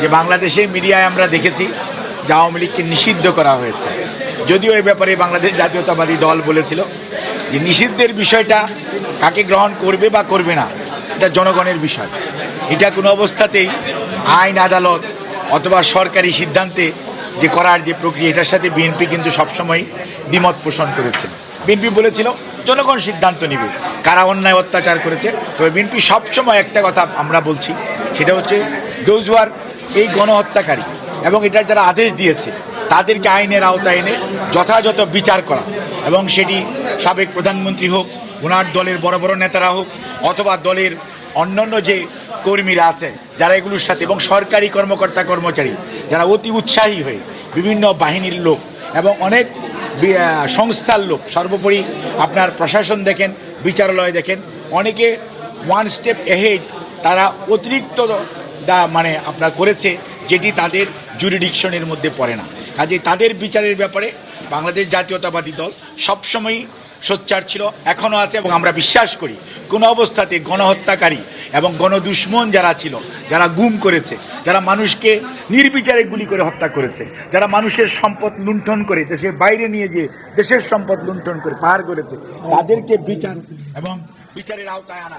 যে বাংলাদেশের মিডিয়ায় আমরা দেখেছি যে আওয়ামী লীগকে নিষিদ্ধ করা হয়েছে। যদিও এই ব্যাপারে বাংলাদেশ জাতীয়তাবাদী দল বলেছিল যে নিষিদ্ধের বিষয়টা কাকে গ্রহণ করবে বা করবে না এটা জনগণের বিষয়। এটা কোনো অবস্থাতেই আইন আদালত অথবা সরকারি সিদ্ধান্তে যে করার যে প্রক্রিয়া এটার সাথে বিএনপি কিন্তু সবসময় দ্বিমত পোষণ করেছে। বিএনপি বলেছিল জনগণ সিদ্ধান্ত নেবে কারা অন্যায় অত্যাচার করেছে। তবে বিএনপি সবসময় একটা কথা আমরা বলছি, সেটা হচ্ছে দোজওয়ার এই গণহত্যাকারী এবং এটার যারা আদেশ দিয়েছে তাদেরকে আইনের আওতায় এনে যথাযথ বিচার করা, এবং সেটি সাবেক প্রধানমন্ত্রী হোক, ওনার দলের বড় বড় নেতারা হোক, অথবা দলের অন্যান্য যে কর্মীরা আছে যারা এগুলোর সাথে, এবং সরকারি কর্মকর্তা কর্মচারী যারা অতি উৎসাহী হয়ে বিভিন্ন বাহিনীর লোক এবং অনেক সংস্থার লোক, সর্বোপরি আপনার প্রশাসন দেখেন, বিচারালয় দেখেন, অনেকে ওয়ান স্টেপ এহেড তারা অতিরিক্ত মানে আপনার করেছে যেটি তাদের জুরিডিকশনের মধ্যে পড়ে না। কাজে তাদের বিচারের ব্যাপারে বাংলাদেশ জাতীয়তাবাদী দল সবসময়ই সোচ্চার ছিল, এখনও আছে, এবং আমরা বিশ্বাস করি কোনো অবস্থাতে গণহত্যাকারী এবং গণদুশ্মন যারা ছিল, যারা গুম করেছে, যারা মানুষকে নির্বিচারে গুলি করে হত্যা করেছে, যারা মানুষের সম্পদ লুণ্ঠন করে দেশের বাইরে নিয়ে যেয়ে দেশের সম্পদ লুণ্ঠন করে পাহাড় করেছে, তাদেরকে বিচার এবং বিচারের আওতায় আনা।